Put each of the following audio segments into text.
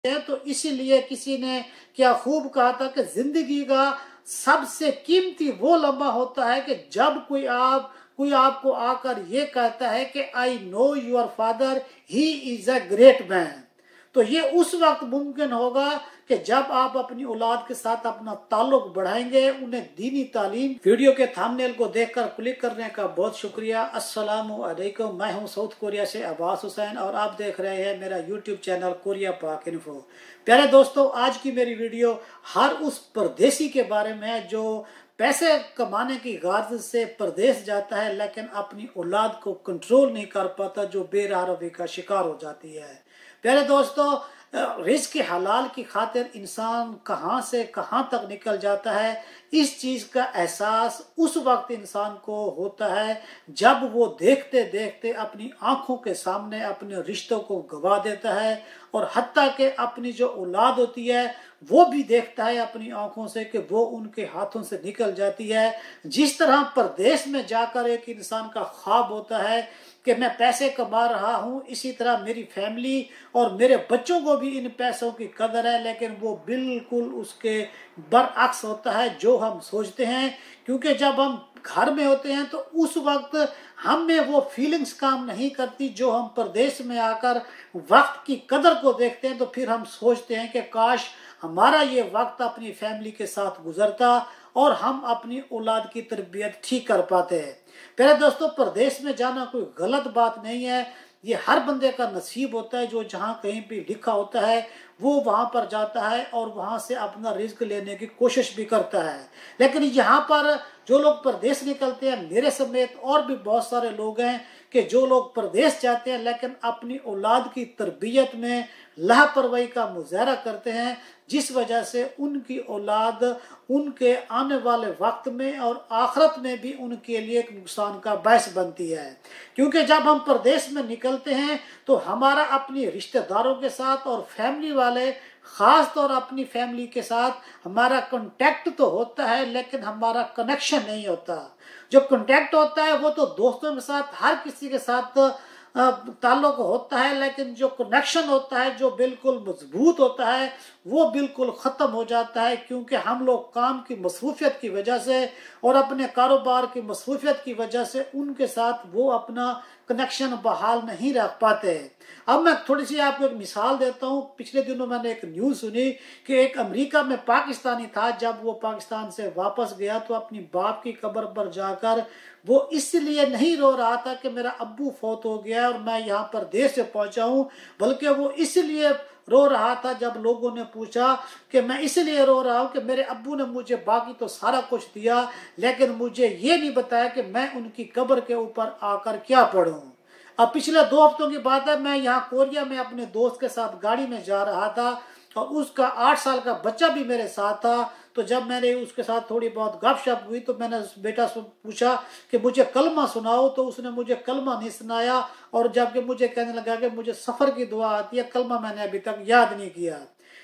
है। तो इसीलिए किसी ने क्या खूब कहा था कि जिंदगी का सबसे कीमती वो लम्हा होता है कि जब कोई आपको आकर ये कहता है कि I know your father, he is a great man. तो ये उस वक्त मुमकिन होगा कि जब आप अपनी औलाद के साथ अपना ताल्लुक बढ़ाएंगे, उन्हें दीनी तालीम। वीडियो के थंबनेल को देखकर क्लिक करने का बहुत शुक्रिया। अस्सलामु अलैकुम, मैं हूं साउथ कोरिया से अब्बास हुसैन और आप देख रहे हैं मेरा यूट्यूब चैनल कोरिया पाक इन्फो। प्यारे दोस्तों, आज की मेरी वीडियो हर उस परदेसी के बारे में है जो पैसे कमाने की गारज से परदेश जाता है लेकिन अपनी औलाद को कंट्रोल नहीं कर पाता, जो बेरहमी का शिकार हो जाती है। प्यारे दोस्तों, रिस्क के हलाल की खातिर इंसान कहां से कहां तक निकल जाता है, इस चीज का एहसास उस वक्त इंसान को होता है जब वो देखते देखते अपनी आंखों के सामने अपने रिश्तों को गवा देता है और हत्ता के अपनी जो औलाद होती है वो भी देखता है अपनी आंखों से कि वो उनके हाथों से निकल जाती है। जिस तरह परदेश में जाकर एक इंसान का ख्वाब होता है कि मैं पैसे कमा रहा हूं, इसी तरह मेरी फैमिली और मेरे बच्चों को भी इन पैसों की कदर है, लेकिन वो बिल्कुल उसके बरअक्स होता है जो हम सोचते हैं। क्योंकि जब हम घर में होते हैं तो उस वक्त हम में वो फीलिंग्स काम नहीं करती जो हम परदेश में आकर वक्त की कदर को देखते हैं। तो फिर हम सोचते हैं कि काश हमारा ये वक्त अपनी फैमिली के साथ गुजरता और हम अपनी औलाद की तरबियत ठीक कर पाते हैं। प्यारे दोस्तों, परदेश में जाना कोई गलत बात नहीं है, ये हर बंदे का नसीब होता है। जो जहाँ कहीं भी लिखा होता है वो वहां पर जाता है और वहां से अपना रिस्क लेने की कोशिश भी करता है। लेकिन यहाँ पर जो लोग परदेश निकलते हैं, मेरे समेत और भी बहुत सारे लोग हैं कि जो लोग परदेश जाते हैं लेकिन अपनी औलाद की तरबियत में लापरवाही का मुजाहरा करते हैं, जिस वजह से उनकी औलाद उनके आने वाले वक्त में और आखिरत में भी उनके लिए एक नुकसान का बायस बनती है। क्योंकि जब हम परदेश में निकलते हैं तो हमारा अपनी रिश्तेदारों के साथ और फैमिली वाले, खास तौर अपनी फैमिली के साथ हमारा कांटेक्ट तो होता है लेकिन हमारा कनेक्शन नहीं होता। जो कांटेक्ट होता है वो तो दोस्तों के साथ, हर किसी के साथ ताल्लुक होता है, लेकिन जो कनेक्शन होता है जो बिल्कुल मजबूत होता है वो बिल्कुल ख़त्म हो जाता है। क्योंकि हम लोग काम की मसरूफियत की वजह से और अपने कारोबार की मसरूफियत की वजह से उनके साथ वो अपना कनेक्शन बहाल नहीं रख पाते। अब मैं थोड़ी सी आपको एक मिसाल देता हूँ। पिछले दिनों मैंने एक न्यूज़ सुनी कि एक अमेरिका में पाकिस्तानी था, जब वो पाकिस्तान से वापस गया तो अपनी बाप की कब्र पर जाकर वो इसलिए नहीं रो रहा था कि मेरा अब्बू फौत हो गया और मैं यहाँ पर देर से पहुंचा हूँ, बल्कि वो इसलिए रो रहा था जब लोगों ने पूछा कि मैं इसलिए रो रहा हूँ कि मेरे अब्बू ने मुझे बाकी तो सारा कुछ दिया लेकिन मुझे ये नहीं बताया कि मैं उनकी कब्र के ऊपर आकर क्या पढ़ूं। अब पिछले 2 हफ्तों की बात है, मैं यहाँ कोरिया में अपने दोस्त के साथ गाड़ी में जा रहा था और उसका 8 साल का बच्चा भी मेरे साथ था। तो जब मैंने उसके साथ थोड़ी बहुत गपशप हुई तो मैंने उस बेटा से पूछा कि मुझे कलमा सुनाओ, तो उसने मुझे कलमा नहीं सुनाया और जबकि मुझे कहने लगा कि मुझे सफ़र की दुआ आती है, कलमा मैंने अभी तक याद नहीं किया।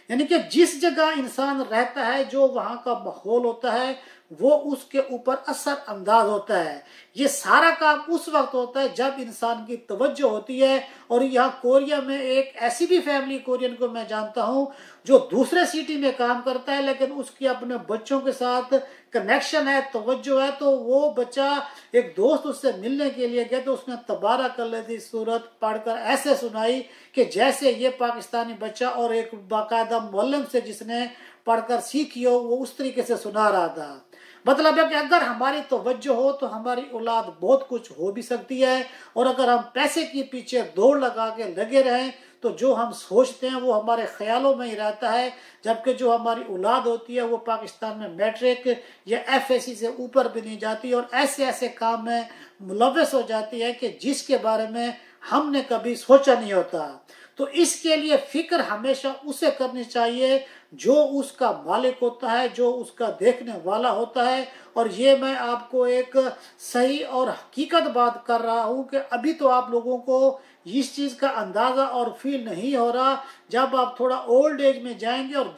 यानी कि जिस जगह इंसान रहता है, जो वहाँ का माहौल होता है वो उसके ऊपर असर अंदाज होता है। ये सारा काम उस वक्त होता है जब इंसान की तवज्जो होती है। और यहाँ कोरिया में एक ऐसी भी फैमिली कोरियन को मैं जानता हूँ जो दूसरे सिटी में काम करता है लेकिन उसकी अपने बच्चों के साथ कनेक्शन है, तवज्जो है। तो वो बच्चा, एक दोस्त उससे मिलने के लिए गया तो उसने तबारक अल्लज़ी सूरत पढ़कर ऐसे सुनाई कि जैसे ये पाकिस्तानी बच्चा और एक बाकायदा मुअल्लिम से जिसने पढ़कर सीखी हो वो उस तरीके से सुना रहा था। मतलब है कि अगर हमारी तवज्जो हो तो हमारी औलाद बहुत कुछ हो भी सकती है। और अगर हम पैसे के पीछे दौड़ लगा के लगे रहें तो जो हम सोचते हैं वो हमारे ख्यालों में ही रहता है, जबकि जो हमारी औलाद होती है वो पाकिस्तान में मैट्रिक या FSC से ऊपर भी नहीं जाती और ऐसे ऐसे काम में मुलव्वस हो जाती है कि जिसके बारे में हमने कभी सोचा नहीं होता। तो इसके लिए फिक्र हमेशा उसे करनी चाहिए जो उसका मालिक होता है, जो उसका देखने वाला होता है। और ये मैं आपको एक सही और हकीकत बात कर रहा हूँ कि अभी तो आप लोगों को इस चीज़ का अंदाज़ा और फील नहीं हो रहा। जब आप थोड़ा ओल्ड एज में जाएंगे और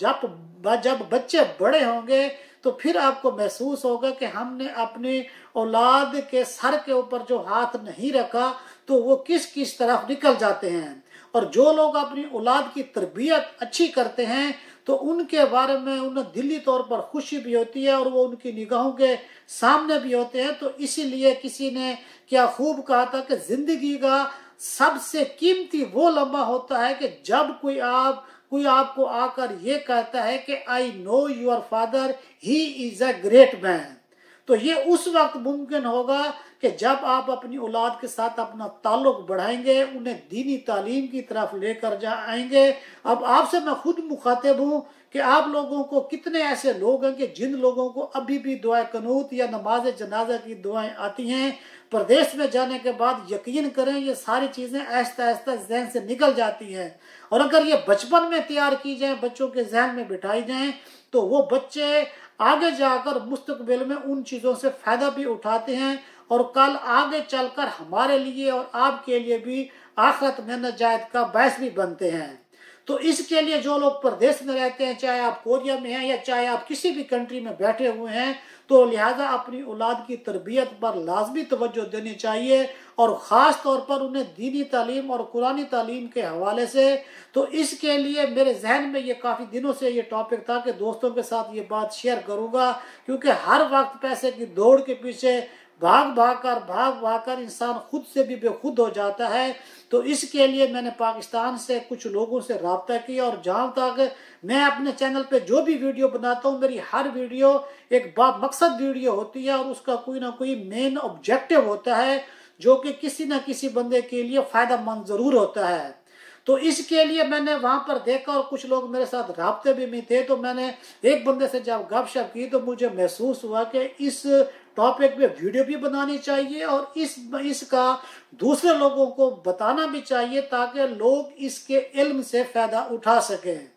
जब बच्चे बड़े होंगे तो फिर आपको महसूस होगा कि हमने अपनी औलाद के सर के ऊपर जो हाथ नहीं रखा तो वो किस किस तरफ निकल जाते हैं। और जो लोग अपनी औलाद की तरबियत अच्छी करते हैं तो उनके बारे में उन्हें दिली तौर पर खुशी भी होती है और वो उनकी निगाहों के सामने भी होते हैं। तो इसीलिए किसी ने क्या खूब कहा था कि जिंदगी का सबसे कीमती वो लम्हा होता है कि जब कोई आपको आकर ये कहता है कि I know your father, he is a great man. तो ये उस वक्त मुमकिन होगा कि जब आप अपनी औलाद के साथ अपना ताल्लुक बढ़ाएंगे, उन्हें दीनी तालीम की तरफ लेकर जाएंगे। अब आपसे मैं खुद मुखातिब हूँ कि आप लोगों को कितने ऐसे लोग हैं कि जिन लोगों को अभी भी दुआ कनूत या नमाज जनाजा की दुआएं आती हैं, प्रदेश में जाने के बाद यकीन करें ये सारी चीजें आहिस्ता आहिस्ता जहन से निकल जाती हैं। और अगर ये बचपन में तैयार की जाए, बच्चों के जहन में बिठाई जाए, तो वो बच्चे आगे जाकर मुस्तकबिल में उन चीजों से फायदा भी उठाते हैं और कल आगे चलकर हमारे लिए और आपके लिए भी आखिरत में नजात का बायस भी बनते हैं। तो इसके लिए जो लोग प्रदेश में रहते हैं, चाहे आप कोरिया में हैं या चाहे आप किसी भी कंट्री में बैठे हुए हैं, तो लिहाजा अपनी औलाद की तरबियत पर लाजमी तवज्जो देनी चाहिए और ख़ास तौर पर उन्हें दीनी तालीम और कुरानी तालीम के हवाले से। तो इसके लिए मेरे जहन में ये काफ़ी दिनों से ये टॉपिक था कि दोस्तों के साथ ये बात शेयर करूँगा, क्योंकि हर वक्त पैसे की दौड़ के पीछे भाग भाग कर इंसान खुद से भी बेखुद हो जाता है। तो इसके लिए मैंने पाकिस्तान से कुछ लोगों से रब्ता किया और जहाँ तक मैं अपने चैनल पे जो भी वीडियो बनाता हूँ, मेरी हर वीडियो एक बामकसद वीडियो होती है और उसका कोई ना कोई मेन ऑब्जेक्टिव होता है जो कि किसी न किसी बंदे के लिए फायदेमंद जरूर होता है। तो इसके लिए मैंने वहां पर देखा और कुछ लोग मेरे साथ राब्ते भी में थे, तो मैंने एक बंदे से जब गपशप की तो मुझे महसूस हुआ कि इस टॉपिक पे वीडियो भी बनानी चाहिए और इसका दूसरे लोगों को बताना भी चाहिए ताकि लोग इसके इल्म से फायदा उठा सकें।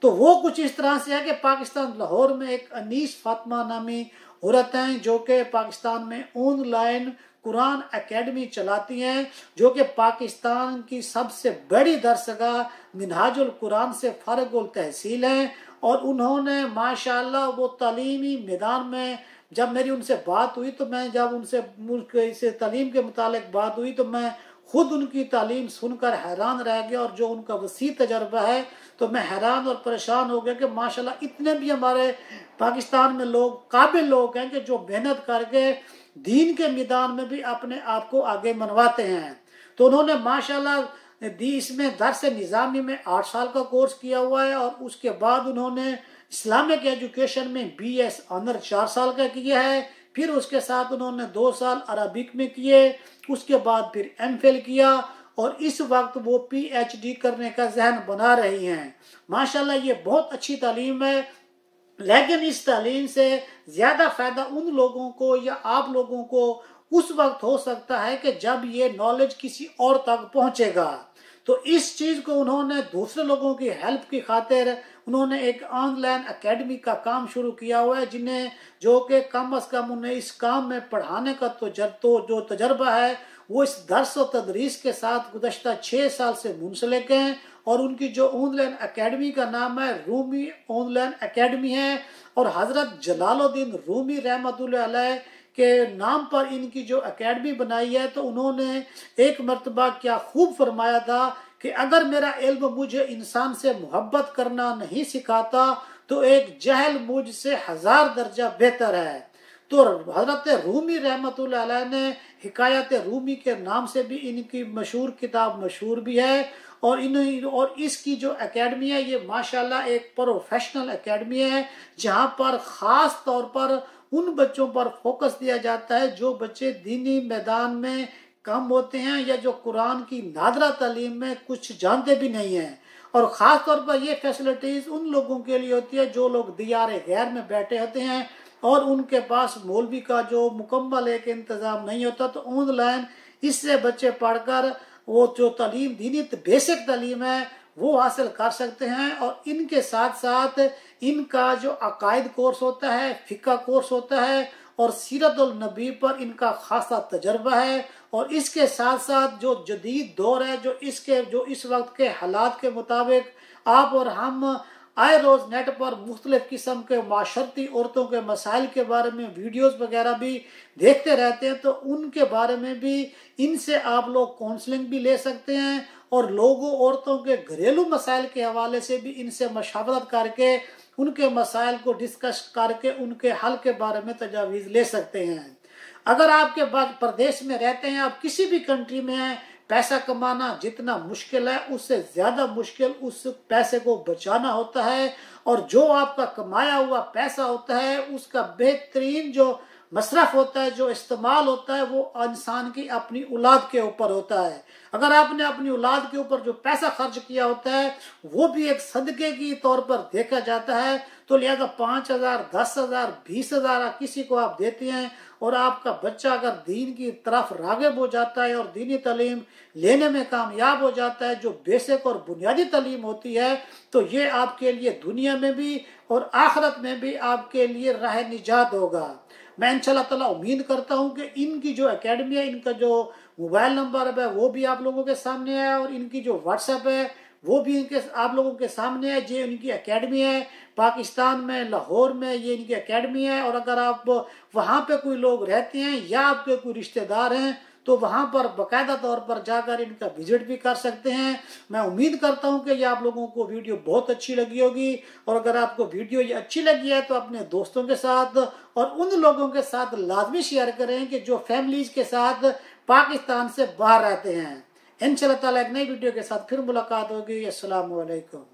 तो वो कुछ इस तरह से है कि पाकिस्तान लाहौर में एक अनीस फातिमा नामी औरत हैं जो कि पाकिस्तान में ऑनलाइन कुरान एकेडमी चलाती हैं, जो कि पाकिस्तान की सबसे बड़ी दरसगाह मिनहाजुल कुरान से फारिगुल तहसील हैं। और उन्होंने माशाल्लाह वो तालीमी मैदान में जब मेरी उनसे बात हुई तो मैं जब उनसे मुल्क से तालीम के मुतालिक बात हुई तो मैं खुद उनकी तालीम सुनकर हैरान रह गया और जो उनका वसी तजर्बा है तो मैं हैरान और परेशान हो गया कि माशाल्लाह इतने भी हमारे पाकिस्तान में लोग काबिल लोग हैं कि जो मेहनत करके दीन के मैदान में भी अपने आप को आगे मनवाते हैं। तो उन्होंने माशाल्लाह इसमें दर्स निज़ामी में 8 साल का कोर्स किया हुआ है और उसके बाद उन्होंने इस्लामिक एजुकेशन में BS ऑनर 4 साल का किया है। फिर उसके साथ उन्होंने 2 साल अरबिक में किए, उसके बाद फिर MPhil किया और इस वक्त वो PhD करने का जहन बना रही हैं। माशाल्लाह ये बहुत अच्छी तालीम है, लेकिन इस तालीम से ज्यादा फायदा उन लोगों को या आप लोगों को उस वक्त हो सकता है कि जब ये नॉलेज किसी और तक पहुंचेगा। तो इस चीज को उन्होंने दूसरे लोगों की हेल्प की खातिर उन्होंने एक ऑनलाइन एकेडमी का काम शुरू किया हुआ है, जिन्हें जो कि कम अज कम उन्हें इस काम में पढ़ाने का तो जो तजर्बा है वो इस दर्स और तदरीस के साथ गुज़श्ता 6 साल से मुंसलिक हैं। और उनकी जो ऑनलाइन एकेडमी का नाम है रूमी ऑनलाइन एकेडमी है और हजरत जलालुद्दीन रूमी रहमतुल्लाह अलैह के नाम पर इनकी जो एकेडमी बनाई है। तो उन्होंने एक मर्तबा क्या खूब फरमाया था कि अगर मेरा इल्म मुझे इंसान से मोहब्बत करना नहीं सिखाता तो एक जहल मुझसे 1000 दर्जा बेहतर है। तो हजरत रूमी रहमतुल्लाह अलैह ने हिकायत रूमी के नाम से भी इनकी मशहूर किताब मशहूर भी है और इसकी जो एकेडमी है ये माशाल्लाह एक प्रोफेशनल एकेडमी है, जहां पर ख़ास तौर पर उन बच्चों पर फोकस दिया जाता है जो बच्चे दीनी मैदान में कम होते हैं या जो कुरान की नादरा तालीम में कुछ जानते भी नहीं हैं। और ख़ास तौर पर ये फैसिलिटीज़ उन लोगों के लिए होती है जो लोग दियार गैर में बैठे होते हैं और उनके पास मौलवी का जो मुकम्मल एक इंतज़ाम नहीं होता। तो ऑनलाइन इससे बच्चे पढ़कर वो जो तालीम दीनी बेसिक तालीम है वो हासिल कर सकते हैं। और इनके साथ साथ इनका जो अकायद कोर्स होता है, फिका कोर्स होता है और सीरतुल नबी पर इनका खासा तजर्बा है। और इसके साथ साथ जो जदीद दौर है जो इस वक्त के हालात के मुताबिक आप और हम आए रोज नेट पर मुख्तलिफ किस्म के माशरती औरतों के मसाइल के बारे में वीडियोस वगैरह भी देखते रहते हैं। तो उनके बारे में भी इनसे आप लोग काउंसलिंग भी ले सकते हैं और लोगों औरतों के घरेलू मसाइल के हवाले से भी इनसे मशावरत करके उनके मसाइल को डिस्कस करके उनके हल के बारे में तजावीज़ ले सकते हैं। अगर आपके प्रदेश में रहते हैं, आप किसी भी कंट्री में हैं, पैसा कमाना जितना मुश्किल है उससे ज्यादा मुश्किल उस पैसे को बचाना होता है। और जो आपका कमाया हुआ पैसा होता है उसका बेहतरीन जो मसरफ होता है, जो इस्तेमाल होता है, वो इंसान की अपनी औलाद के ऊपर होता है। अगर आपने अपनी औलाद के ऊपर जो पैसा खर्च किया होता है वो भी एक सदके की तौर पर देखा जाता है, तो लिहाजा 5,000, 10,000, 20,000 किसी को आप देते हैं और आपका बच्चा अगर दीन की तरफ राग़िब हो जाता है और दीनी तालीम लेने में कामयाब हो जाता है, जो बेसिक और बुनियादी तालीम होती है, तो ये आपके लिए दुनिया में भी और आखिरत में भी आपके लिए राह निजात होगा। मैं इंशाल्लाह ताला उम्मीद करता हूँ कि इनकी जो एकेडमी है, इनका जो मोबाइल नंबर है वो भी आप लोगों के सामने है और इनकी जो व्हाट्सएप है वो भी इनके आप लोगों के सामने है। ये इनकी एकेडमी है पाकिस्तान में, लाहौर में ये इनकी एकेडमी है। और अगर आप वहाँ पे कोई लोग रहते हैं या आपके कोई रिश्तेदार हैं तो वहाँ पर बाकायदा तौर पर जाकर इनका विजिट भी कर सकते हैं। मैं उम्मीद करता हूँ कि ये आप लोगों को वीडियो बहुत अच्छी लगी होगी। और अगर आपको वीडियो ये अच्छी लगी है तो अपने दोस्तों के साथ और उन लोगों के साथ लाजमी शेयर करें कि जो फैमिलीज के साथ पाकिस्तान से बाहर रहते हैं। इंशाल्लाह ताला एक नई वीडियो के साथ फिर मुलाकात होगी। अस्सलाम वालेकुम।